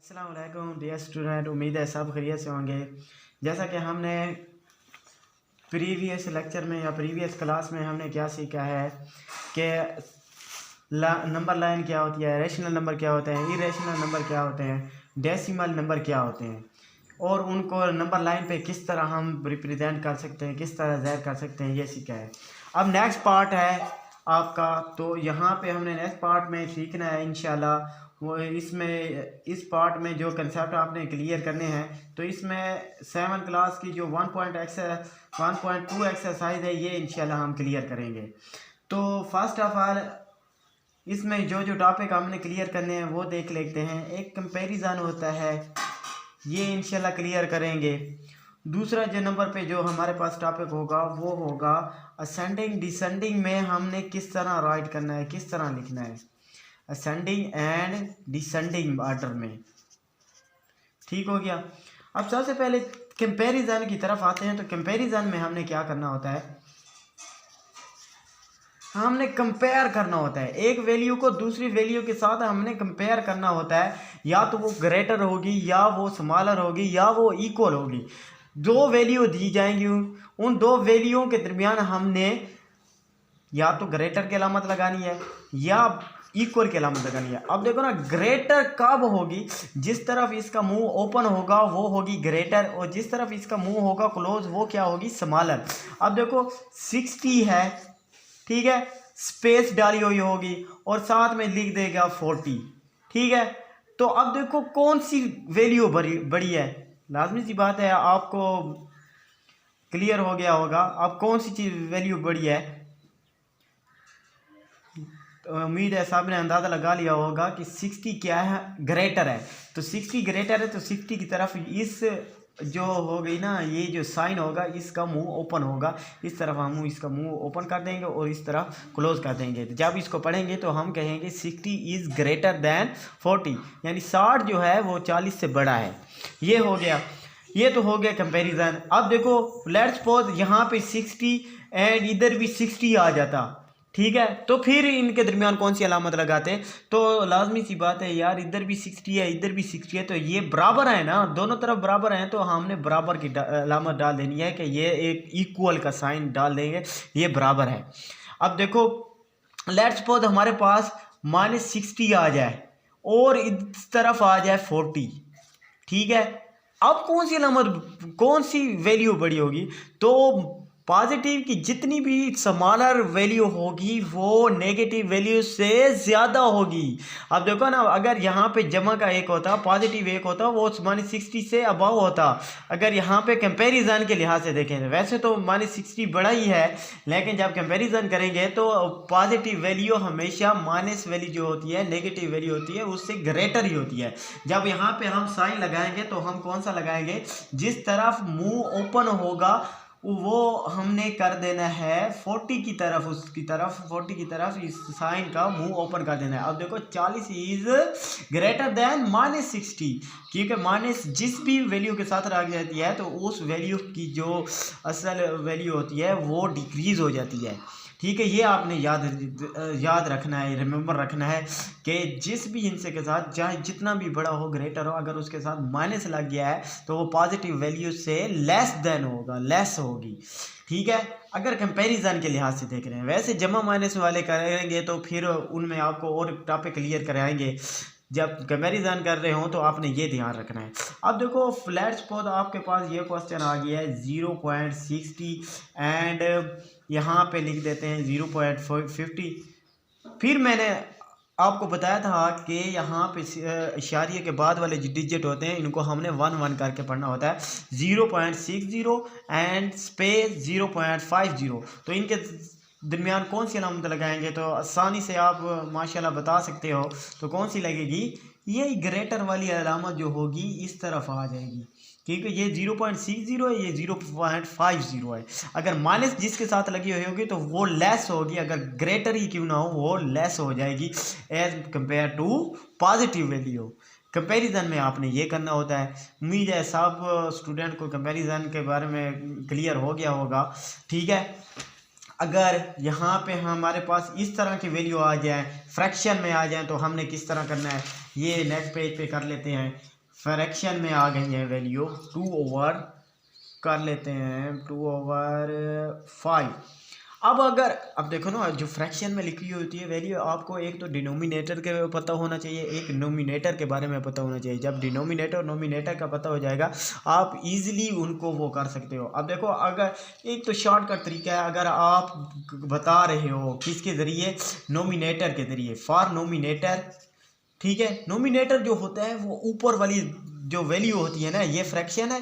अस्सलाम वालेकुम dear student, उम्मीद है सब खैरियत से होंगे। जैसा कि हमने प्रीवियस लेक्चर में या प्रीवियस क्लास में हमने क्या सीखा है कि नंबर लाइन क्या होती है, रेशनल नंबर क्या होते हैं, इरेशनल नंबर क्या होते हैं, डेसिमल नंबर क्या होते हैं और उनको नंबर लाइन पे किस तरह हम रिप्रेजेंट कर सकते हैं, किस तरह ज़ाहिर कर सकते हैं, ये सीखा है। अब नेक्स्ट पार्ट है आपका, तो यहाँ पे हमने नेक्स्ट पार्ट में सीखना है इंशाल्लाह। वो इस पार्ट में जो कंसेप्ट आपने क्लियर करने हैं, तो इसमें 7 क्लास की जो 1.2 एक्सरसाइज है ये इंशाल्लाह हम क्लियर करेंगे। तो फर्स्ट ऑफ ऑल इसमें जो जो टॉपिक हमने क्लियर करने हैं वो देख लेते हैं। एक कंपैरिजन होता है, ये इंशाल्लाह क्लियर करेंगे। दूसरा जो नंबर पे जो हमारे पास टॉपिक होगा वो होगा असेंडिंग डिसेंडिंग में हमने किस तरह राइट करना है, किस तरह लिखना है, असेंडिंग एंड डिसेंडिंग ऑर्डर में। ठीक हो गया। अब सबसे पहले कंपैरिजन की तरफ आते हैं। तो कंपैरिजन में हमने क्या करना होता है, हमने कंपेयर करना होता है। एक वैल्यू को दूसरी वैल्यू के साथ हमने कंपेयर करना होता है, या तो वो ग्रेटर होगी या वो स्मॉलर होगी या वो इक्वल होगी। दो वैल्यू दी जाएंगी, उन दो वैल्यूओं के दरमियान हमने या तो ग्रेटर की अलामत लगानी है या इक्वल की अलामत लगानी है। अब देखो ना, ग्रेटर कब होगी, जिस तरफ इसका मुंह ओपन होगा वो होगी ग्रेटर, और जिस तरफ इसका मुंह होगा क्लोज वो क्या होगी, स्मॉलर। अब देखो 60 है, ठीक है, स्पेस डाली हुई होगी और साथ में लिख देगा 40, ठीक है। तो अब देखो कौन सी वैल्यू बड़ी है, लाजमी सी बात है आपको क्लियर हो गया होगा अब कौन सी चीज वैल्यू बड़ी है। तो उम्मीद है साहब ने अंदाज़ा लगा लिया होगा कि 60 क्या है, ग्रेटर है। तो 60 ग्रेटर है तो 60 की तरफ इस जो हो गई ना, ये जो साइन होगा इसका मुंह ओपन होगा, इस तरफ हम इसका मुंह ओपन कर देंगे और इस तरफ क्लोज कर देंगे। तो जब इसको पढ़ेंगे तो हम कहेंगे 60 इज़ ग्रेटर दैन 40, यानी 60 जो है वो 40 से बड़ा है। ये हो गया, ये तो हो गया कंपैरिजन। अब देखो लेट्स सपोज यहाँ पे 60 एंड इधर भी 60 आ जाता, ठीक है, तो फिर इनके दरमियान कौन सी अलामत लगाते। तो लाजमी सी बात है यार, इधर भी 60 है इधर भी 60 है, तो ये बराबर है ना, दोनों तरफ बराबर हैं, तो हमने बराबर की अलामत डाल देनी है कि ये एक इक्वल का साइन डाल देंगे, ये बराबर है। अब देखो लेट्स सपोज हमारे पास -60 आ जाए और इस तरफ आ जाए 40, ठीक है। अब कौन सी अलामत, कौन सी वैल्यू बड़ी होगी, तो पॉजिटिव की जितनी भी स्मॉलर वैल्यू होगी वो नेगेटिव वैल्यू से ज़्यादा होगी। अब देखो ना, अगर यहाँ पे जमा का एक होता, पॉजिटिव एक होता, वो -60 से अबव होता। अगर यहाँ पे कंपैरिजन के लिहाज से देखें, वैसे तो -60 बड़ा ही है, लेकिन जब कंपैरिजन करेंगे तो पॉजिटिव वैल्यू हमेशा माइनस वैल्यू जो होती है, नेगेटिव वैल्यू होती है, उससे ग्रेटर ही होती है। जब यहाँ पे हम साइन लगाएंगे तो हम कौन सा लगाएंगे, जिस तरफ मुंह ओपन होगा वो हमने कर देना है 40 की तरफ, उसकी तरफ 40 की तरफ इस साइन का मुंह ओपन कर देना है। अब देखो 40 इज ग्रेटर देन -60, क्योंकि माइनस जिस भी वैल्यू के साथ रख जाती है तो उस वैल्यू की जो असल वैल्यू होती है वो डिक्रीज हो जाती है, ठीक है। ये आपने याद रखना है, रिमेंबर रखना है कि जिस भी हिस्से के साथ चाहे जितना भी बड़ा हो, ग्रेटर हो, अगर उसके साथ माइनस लग गया है तो वो पॉजिटिव वैल्यू से लेस देन होगा, लेस होगी, ठीक है। अगर कंपैरिजन के लिहाज से देख रहे हैं, वैसे जमा माइनस वाले करेंगे तो फिर उनमें आपको और टॉपिक क्लियर कराएंगे। जब कंपैरिजन कर रहे हो तो आपने ये ध्यान रखना है। अब देखो लेट्स सपोज आपके पास ये क्वेश्चन आ गया है 0.60 एंड यहाँ पे लिख देते हैं 0.50। फिर मैंने आपको बताया था कि यहाँ पे इशारिये के बाद वाले जो डिजिट होते हैं इनको हमने 1 1 करके पढ़ना होता है। 0.60 एंड स्पेस 0.50, तो इनके दरमियान कौन सी अलामत लगाएंगे, तो आसानी से आप माशाल्लाह बता सकते हो। तो कौन सी लगेगी, ये ग्रेटर वाली अलामत जो होगी इस तरफ आ जाएगी, क्योंकि ये 0.60 है, ये 0.50 है। अगर माइनस जिसके साथ लगी हुई होगी तो वो लेस होगी, अगर ग्रेटर ही क्यों ना हो वो लेस हो जाएगी as compare to positive value. Comparison में आपने ये करना होता है। उम्मीद है सब स्टूडेंट को कंपैरिजन के बारे में क्लियर हो गया होगा, ठीक है। अगर यहाँ पे हमारे पास इस तरह की वैल्यू आ जाए, फ्रैक्शन में आ जाए, तो हमने किस तरह करना है ये नेक्स्ट पेज पे कर लेते हैं। फ्रैक्शन में आ गई है वैल्यू 2/, कर लेते हैं 2/5। अब देखो ना, जो फ्रैक्शन में लिखी होती है वैल्यू, आपको एक तो डिनोमिनेटर के पता होना चाहिए, एक नोमिनेटर के बारे में पता होना चाहिए। जब डिनोमिनेटर और नोमिनेटर का पता हो जाएगा, आप इजीली उनको वो कर सकते हो। अब देखो, अगर एक तो शॉर्टकट तरीका है, अगर आप बता रहे हो किसके ज़रिए, नोमिनेटर के ज़रिए, फॉर नोमिनेटर, ठीक है। नोमिनेटर जो होता है वो ऊपर वाली जो वैल्यू होती है ना, ये फ्रैक्शन है,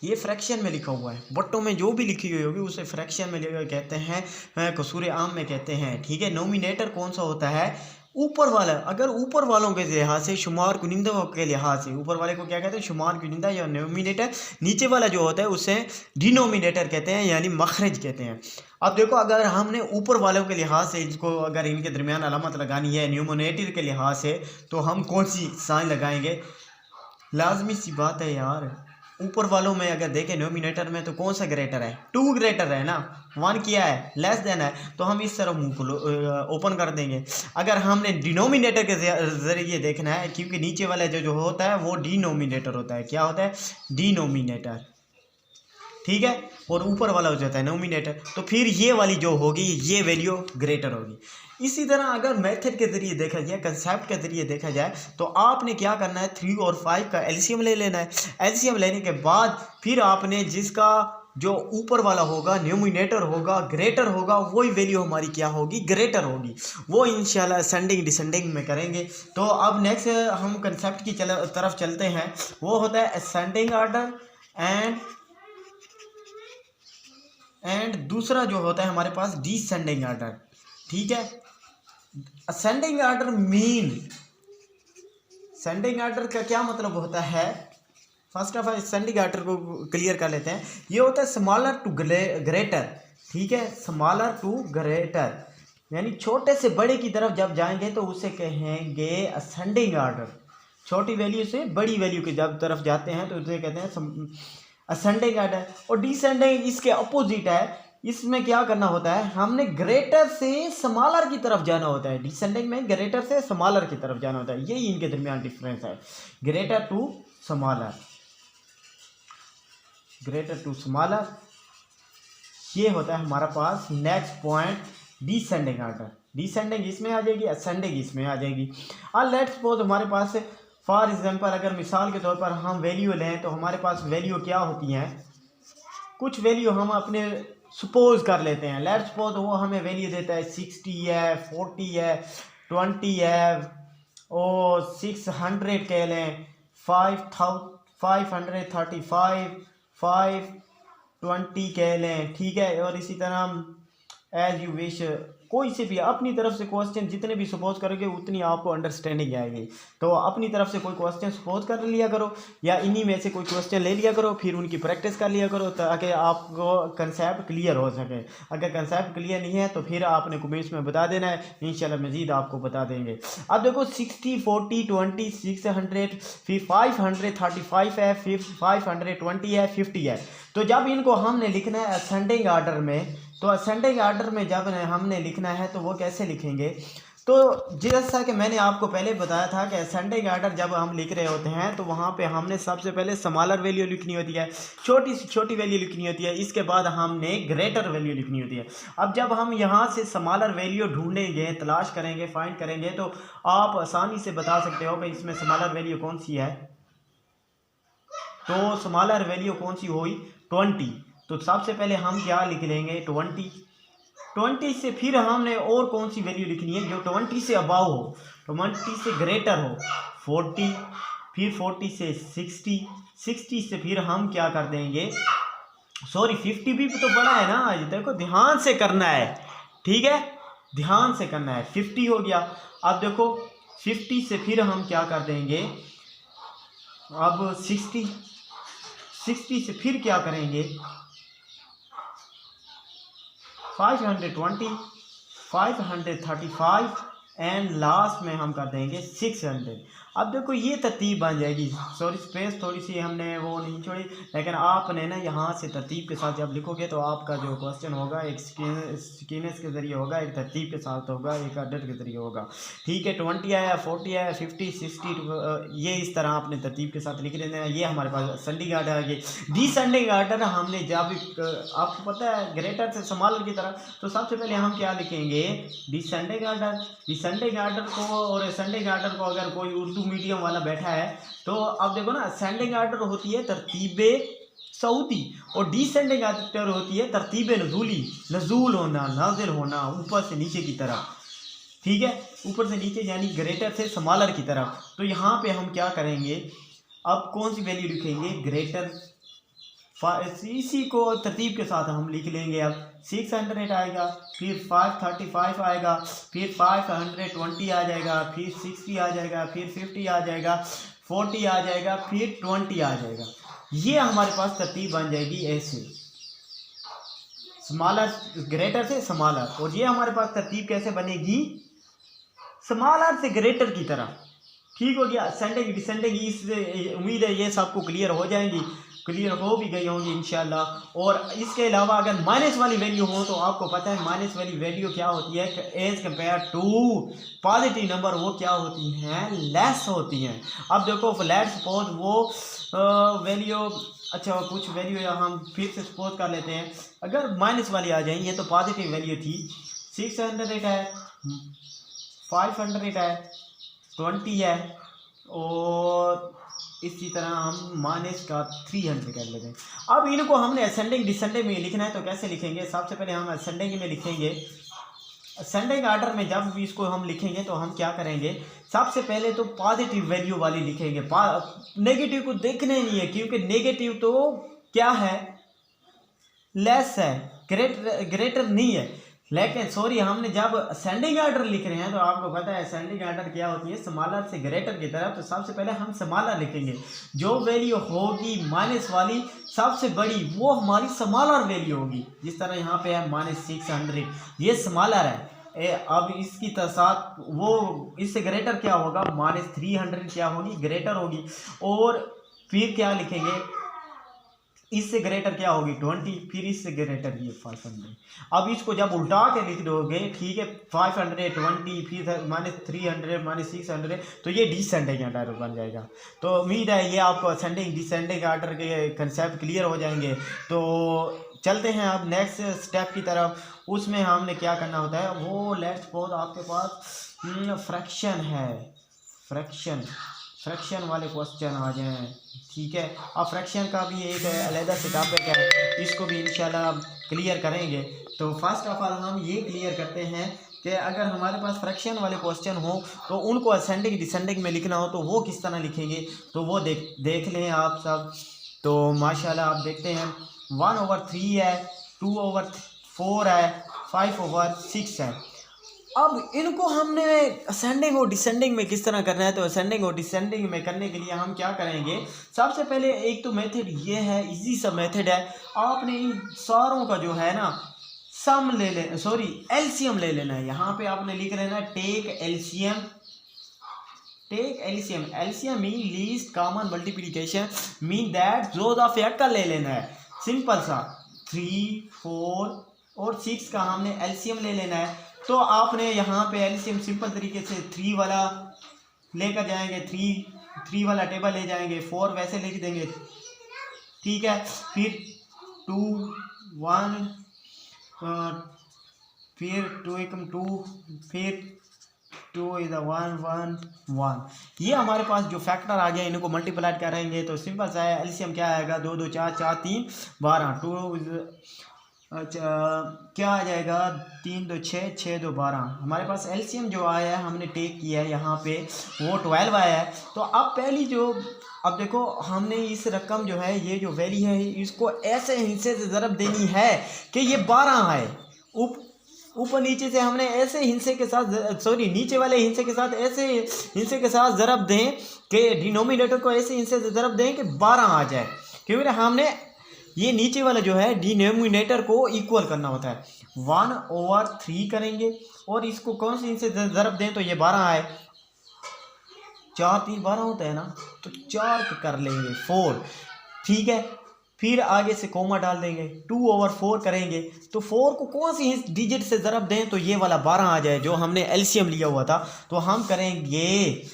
ये फ्रैक्शन में लिखा हुआ है, बट्टों में जो भी लिखी हुई होगी उसे फ्रैक्शन में कहते हैं, कसूर आम में कहते हैं, ठीक है। नोमिनेटर कौन सा होता है, ऊपर वाला। अगर ऊपर वालों के लिहाज से, शुमार कुनिंदा के लिहाज से, ऊपर वाले को क्या कहते हैं, शुमार कुनिंदा या नोमिनेटर। नीचे वाला जो होता है उसे डिनोमिनेटर कहते हैं, यानी मखरज कहते हैं। अब देखो, अगर हमने ऊपर वालों के लिहाज से इसको, अगर इनके दरमियान अलामत लगानी है न्यूमोनेटर के लिहाज से, तो हम कौन सी साइन लगाएंगे। लाजमी सी बात है यार, ऊपर वालों में अगर देखें नोमिनेटर में, तो कौन सा ग्रेटर है, 2 ग्रेटर है ना, 1 किया है, लेस देन है, तो हम इस तरफ मुंह को ओपन कर देंगे। अगर हमने डिनोमिनेटर के जरिए देखना है, क्योंकि नीचे वाला जो होता है वो डिनोमिनेटर होता है, क्या होता है, डिनोमिनेटर, ठीक है, और ऊपर वाला हो जाता है नोमिनेटर। तो फिर ये वाली जो होगी, ये वैल्यू ग्रेटर होगी। इसी तरह अगर मेथड के जरिए देखा जाए, कंसेप्ट के जरिए देखा जाए, तो आपने क्या करना है, 3 और 5 का एलसीएम ले लेना है। एलसीएम लेने के बाद फिर आपने जिसका जो ऊपर वाला होगा, न्यूमिनेटर होगा, ग्रेटर होगा, वही वैल्यू हमारी क्या होगी, ग्रेटर होगी। वो इंशाल्लाह असेंडिंग डिसेंडिंग में करेंगे। तो अब नेक्स्ट हम कंसेप्ट की तरफ चलते हैं, वो होता है असेंडिंग आर्डर एंड दूसरा जो होता है हमारे पास डिसेंडिंग आर्डर, ठीक है। असेंडिंग आर्डर सेंडिंग आर्डर का क्या मतलब होता है, first of all ascending order को क्लियर कर लेते हैं। ये होता है स्मॉलर टू ग्रेटर, ठीक है, स्मॉलर टू ग्रेटर, यानी छोटे से बड़े की तरफ जब जाएंगे तो उसे कहेंगे असेंडिंग आर्डर। छोटी वैल्यू से बड़ी वैल्यू की जब तरफ जाते हैं तो उसे कहते हैं असेंडिंग आर्डर। और डिसेंडिंग इसके अपोजिट है। इसमें क्या करना होता है, हमने ग्रेटर से स्मॉलर की तरफ जाना होता है। डिसेंडिंग में ग्रेटर से स्मॉलर की तरफ जाना होता है, यही इनके दरमियान डिफरेंस है, greater to smaller, greater to smaller. ये होता है हमारा पास next point, descending order. Descending इसमें आ जाएगी, असेंडिंग इसमें आ जाएगी। और लेट्स सपोज हमारे पास फॉर एग्जांपल, अगर मिसाल के तौर पर हम वैल्यू लें, तो हमारे पास वैल्यू क्या होती हैं, कुछ वैल्यू हम अपने सपोज कर लेते हैं। लेट्स सपोज वो हमें वैल्यू देता है 60 है, 40 है, 20 है, और 600 कह लें, 535, 520 कह लें, ठीक है। और इसी तरह एज यू विश, कोई से भी अपनी तरफ से क्वेश्चन जितने भी सपोज करोगे उतनी आपको अंडरस्टैंडिंग आएगी। तो अपनी तरफ से कोई क्वेश्चन सपोज कर लिया करो, या इन्हीं में से कोई क्वेश्चन ले लिया करो, फिर उनकी प्रैक्टिस कर लिया करो, ताकि आपको कंसेप्ट क्लियर हो सके। अगर कंसेप्ट क्लियर नहीं है तो फिर आपने कमेंट्स में बता देना है, इंशाल्लाह मजीद आपको बता देंगे। अब देखो 60, 40, 20, 600, फिर 535 है, फिर 520 है, 50 है। तो जब इनको हमने लिखना है असेंडिंग आर्डर में, तो असेंडिंग आर्डर में जब हमने लिखना है तो वो कैसे लिखेंगे, तो जैसा कि मैंने आपको पहले बताया था कि असेंडिंग आर्डर जब हम लिख रहे होते हैं तो वहाँ पे हमने सबसे पहले स्मॉलर वैल्यू लिखनी होती है, छोटी से छोटी वैल्यू लिखनी होती है, इसके बाद हमने ग्रेटर वैल्यू लिखनी होती है। अब जब हम यहाँ से स्मॉलर वैल्यू ढूंढेंगे, तलाश करेंगे, फाइंड करेंगे, तो आप आसानी से बता सकते हो कि इसमें स्मॉलर वैल्यू कौन सी है। तो स्मॉलर वैल्यू कौन सी हुई, 20। तो सबसे पहले हम क्या लिख लेंगे, 20 से फिर हमने और कौन सी वैल्यू लिखनी है जो 20 से अबाव हो, 20 से ग्रेटर हो, 40, फिर 40 से 60 से फिर हम क्या कर देंगे, सॉरी 50 भी तो बड़ा है ना, देखो ध्यान से करना है, ठीक है, ध्यान से करना है। 50 हो गया। अब देखो 50 से फिर हम क्या कर देंगे, अब 60 से फिर क्या करेंगे, 520, 535, एंड लास्ट में हम कर देंगे 600। अब देखो ये तरतीब बन जाएगी। सॉरी स्पेस थोड़ी सी हमने वो नहीं छोड़ी, लेकिन आपने ना यहाँ से तरतीब के साथ जब लिखोगे तो आपका जो क्वेश्चन होगा एक स्कीनेस के ज़रिए होगा, एक तरतीब के साथ होगा, एक अडद के ज़रिए होगा। ठीक है, 20 आया, 40 आया, 50, 60, ये इस तरह आपने तरतीब के साथ लिख लेना है। ये हमारे पास असेंडिंग आर्डर आ गई। डिसेंडिंग आर्डर हमने जब आपको पता है ग्रेटर से स्मॉलर की तरफ, तो सबसे पहले हम क्या लिखेंगे, डिसेंडिंग आर्डर। डिसेंडिंग आर्डर को और असेंडिंग आर्डर को अगर कोई उर्दू मीडियम वाला बैठा है तो अब देखो ना, असेंडिंग आर्डर होती है तरतीबे सऊदी और डिसेंडिंग आर्डर होती है तरतीबे नजूली, नजूल होना, नाजिल होना, ऊपर से नीचे की तरफ। ठीक है, ऊपर से नीचे यानी ग्रेटर से स्मॉलर की तरफ। तो यहाँ पे हम क्या करेंगे, अब कौन सी वैल्यू लिखेंगे, ग्रेटर, इसी को तरतीब के साथ हम लिख लेंगे। अब 600 आएगा, फिर 535 आएगा, फिर 520 आ जाएगा, फिर 60 आ जाएगा, फिर 50 आ जाएगा, 40 आ जाएगा, फिर 20 आ जाएगा। ये हमारे पास तरतीब बन जाएगी ऐसे, स्मॉलर ग्रेटर से स्मॉलर। और ये हमारे पास तरतीब कैसे बनेगी, स्मॉलर से ग्रेटर की तरफ। ठीक हो गया, असेंडिंग डिसेंडिंग, इससे उम्मीद है ये सबको क्लियर हो जाएंगी, क्लियर हो भी गई होंगी इंशाल्लाह। और इसके अलावा अगर माइनस वाली वैल्यू हो तो आपको पता है माइनस वाली वैल्यू क्या होती है, as compare to positive number वो क्या होती हैं, लेस होती हैं। अब देखो लेट्स सपोज वो वैल्यू, अच्छा कुछ वैल्यू हम फिर से सपोज कर लेते हैं, अगर माइनस वाली आ जाए, ये तो पॉजिटिव वैल्यू थी, 600 है, 500 है, 20 है, और इसी तरह हम माइनस का 300 कर लेते हैं। अब इनको हमने असेंडिंग डिसेंडिंग में लिखना है, तो कैसे लिखेंगे, सबसे पहले हम असेंडिंग में लिखेंगे। असेंडिंग आर्डर में जब भी इसको हम लिखेंगे तो हम क्या करेंगे, सबसे पहले तो पॉजिटिव वैल्यू वाली लिखेंगे, नेगेटिव को देखना ही नहीं है, क्योंकि नेगेटिव तो क्या है, लेस है, ग्रेटर नहीं है। लेकिन सॉरी, हमने जब असेंडिंग आर्डर लिख रहे हैं तो आपको पता है असेंडिंग आर्डर क्या होती है, स्मॉलर से ग्रेटर की तरफ। तो सबसे पहले हम स्मॉलर लिखेंगे, जो वैल्यू होगी माइनस वाली सबसे बड़ी वो हमारी स्मॉलर वैल्यू होगी। जिस तरह यहाँ पे है -600, ये स्मॉलर है। अब इसकी साथ वो इससे ग्रेटर क्या होगा, -300 क्या होगी, ग्रेटर होगी। और फिर क्या लिखेंगे, इससे ग्रेटर क्या होगी 20, फिर इससे ग्रेटर ये 500। अब इसको जब उल्टा के लिख दोगे, ठीक है, 520 फिर -300 -600, तो ये डिसेंडिंग आर्डर बन जाएगा। तो उम्मीद है ये आपको असेंडिंग डिसेंडिंग आर्डर के कंसेप्ट क्लियर हो जाएंगे। तो चलते हैं अब नेक्स्ट स्टेप की तरफ। उसमें हमने क्या करना होता है, वो लेट्स सपोज आपके पास फ्रैक्शन है, फ्रैक्शन वाले क्वेश्चन आ जाएं। ठीक है, अब फ्रैक्शन का भी एक अलग से टॉपिक है, इसको भी इंशाल्लाह क्लियर करेंगे। तो फर्स्ट ऑफ ऑल हम ये क्लियर करते हैं कि अगर हमारे पास फ्रैक्शन वाले क्वेश्चन हो तो उनको असेंडिंग डिसेंडिंग में लिखना हो तो वो किस तरह लिखेंगे, तो वो देख लें आप सब। तो माशाल्लाह आप देखते हैं 1/3 है, 2/4 है, 5/6 है। अब इनको हमने असेंडिंग और डिसेंडिंग में किस तरह करना है, तो असेंडिंग और डिसेंडिंग में करने के लिए हम क्या करेंगे, सबसे पहले एक तो मेथड ये है, इजी सा मेथड है। आपने इन सारों का जो है ना सम ले लेना, सॉरी एलसीएम ले लेना है। यहाँ पे आपने लिख लेना take LCM, LCM mean least common multiplication, mean that rows of fact का ले लेना है, सिंपल सा। 3, 4 और 6 का हमने एलसीएम ले लेना है। तो आपने यहाँ पे एलसीएम सिंपल तरीके से 3 वाला लेकर जाएंगे, 3 वाला टेबल ले जाएंगे, 4 वैसे लिख देंगे। ठीक है, फिर 2 1, फिर 2 = 2, फिर 2 = 1 1 1। ये हमारे पास जो फैक्टर आ गया, इनको मल्टीप्लाई करेंगे तो सिंपल सा है, एलसीएम क्या आएगा, 2 2 4 4 3 12, 2 अच्छा क्या आ जाएगा, 3 2 6 6 2 12। हमारे पास एलसीएम जो आया है हमने टेक किया है यहाँ पे, वो 12 आया है। तो अब पहली जो, अब देखो हमने इस रकम जो है, ये जो वैल्यू है, इसको ऐसे हिस्से से ज़रब देनी है कि ये 12 है। ऊपर नीचे से हमने ऐसे हिस्से के साथ, सॉरी नीचे वाले हिस्से के साथ ऐसे हिस्से के साथ ज़रब दें कि डिनोमिनेटर को ऐसे हिस्से से ज़रब दें कि 12 आ जाए, क्योंकि हमने ये नीचे वाला जो है डिनोमिनेटर को इक्वल करना होता है, 1/3 करेंगे और इसको कौन सी इनसे ज़रब दें तो ये 12 आए, 4 3 12 होता है ना, तो 4 कर लेंगे 4, ठीक है। फिर आगे से कोमा डाल देंगे, 2/4 करेंगे तो 4 को कौन सी डिजिट से ज़रब दें तो ये वाला 12 आ जाए जो हमने एलसीएम लिया हुआ था। तो हम करेंगे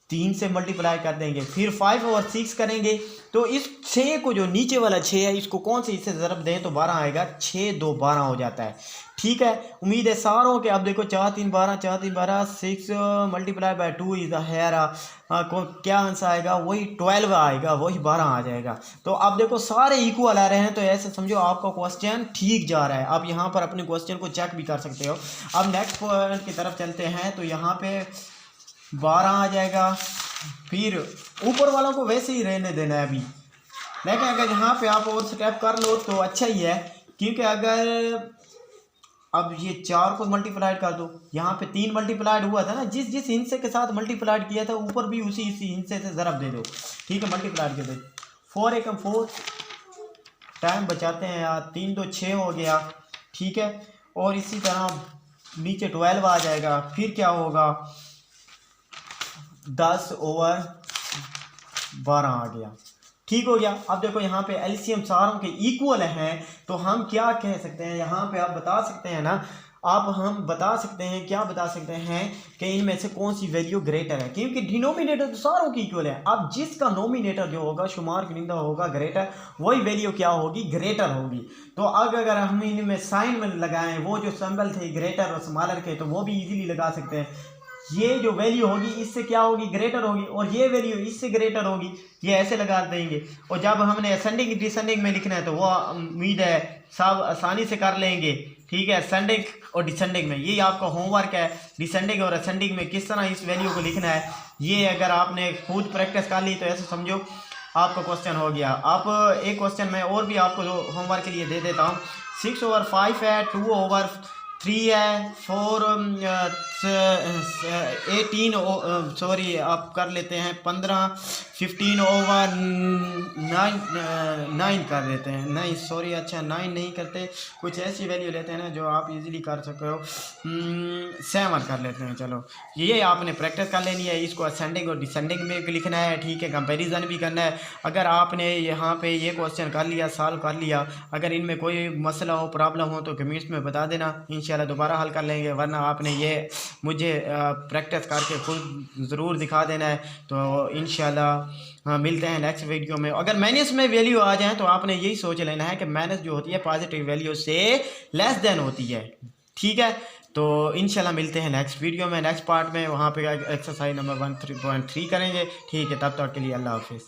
3 से मल्टीप्लाई कर देंगे, फिर 5/6 करेंगे तो इस 6 को जो नीचे वाला 6 है इसको कौन से इससे ज़रब दें तो 12 आएगा, 6 2 12 हो जाता है, ठीक है। उम्मीद है सारों के, अब देखो 4 3 12 4 3 12 6 मल्टीप्लाई बाय 2 इज हेयर क्या आंसर आएगा, वही 12 आएगा, वही 12 आ जाएगा। तो अब देखो सारे इक्वल आ रहे हैं तो ऐसे समझो आपका क्वेश्चन ठीक जा रहा है। आप यहाँ पर अपने क्वेश्चन को चेक भी कर सकते हो। अब नेक्स्ट पॉइंट की तरफ चलते हैं तो यहाँ पे 12 आ जाएगा, फिर ऊपर वालों को वैसे ही रहने देना है अभी, लेकिन अगर यहाँ पे आप और स्टेप कर लो तो अच्छा ही है, क्योंकि अगर अब ये 4 को मल्टीप्लाइड कर दो, यहाँ पे 3 मल्टीप्लाइड हुआ था ना, जिस जिस हिस्से के साथ मल्टीप्लाइड किया था ऊपर भी उसी हिस्से से ज़रब दे दो, ठीक है, मल्टीप्लाइड कर दो। 4 एकम 4, टाइम बचाते हैं यार, 3 2 6 हो गया, ठीक है। और इसी तरह नीचे 12 आ जाएगा, फिर क्या होगा 10/12 आ गया, ठीक हो गया। अब देखो यहाँ पे एलसीएम सारों के इक्वल हैं तो हम क्या कह सकते हैं, यहाँ पे आप बता सकते हैं ना, हम बता सकते हैं, क्या बता सकते हैं कि इनमें से कौन सी वैल्यू ग्रेटर है, क्योंकि डिनोमिनेटर तो सारों की इक्वल है। अब जिसका नोमिनेटर जो होगा शुमार कुनिंदा होगा ग्रेटर, वही वैल्यू क्या होगी, ग्रेटर होगी। तो अगर हम इनमें साइन में लगाएं वो जो सिंबल थे ग्रेटर और स्मॉलर के, तो वो भी इजीली लगा सकते हैं। ये जो वैल्यू होगी इससे क्या होगी, ग्रेटर होगी, और ये वैल्यू इससे ग्रेटर होगी, ये ऐसे लगा देंगे। और जब हमने असेंडिंग डिसेंडिंग में लिखना है तो वो उम्मीद है सब आसानी से कर लेंगे, ठीक है। असेंडिंग और डिसेंडिंग में ये आपका होमवर्क है, डिसेंडिंग और असेंडिंग में किस तरह इस वैल्यू को लिखना है, ये अगर आपने खुद प्रैक्टिस कर ली तो ऐसे समझो आपका क्वेश्चन हो गया। आप एक क्वेश्चन मैं और भी आपको जो होमवर्क के लिए दे देता हूँ, 6/5 है, 2/3 है, 18 सॉरी आप कर लेते हैं 15, 15/9 कर देते हैं, नहीं सॉरी, अच्छा 9 नहीं करते, कुछ ऐसी वैल्यू लेते हैं ना जो आप इजीली कर सके हो, 7 कर लेते हैं। चलो ये आपने प्रैक्टिस कर लेनी है, इसको असेंडिंग और डिसेंडिंग में लिखना है, ठीक है, कंपैरिजन भी करना है। अगर आपने यहाँ पे ये क्वेश्चन कर लिया, सॉल्व कर लिया, अगर इनमें कोई मसला हो, प्रॉब्लम हो तो कमेंट्स में बता देना, इंशाल्लाह दोबारा हल कर लेंगे, वरना आपने ये मुझे प्रैक्टिस करके खुद ज़रूर दिखा देना है। तो इंशाल्लाह मिलते हैं नेक्स्ट वीडियो में। अगर माइनस में वैल्यू आ जाए तो आपने यही सोच लेना है कि माइनस जो होती है पॉजिटिव वैल्यू से लेस देन होती है, ठीक है। तो इंशाल्लाह मिलते हैं नेक्स्ट वीडियो में, नेक्स्ट पार्ट में, वहाँ पे एक्सरसाइज नंबर 1.3 करेंगे, ठीक है। तब तक के लिए अल्लाह हाफिज़।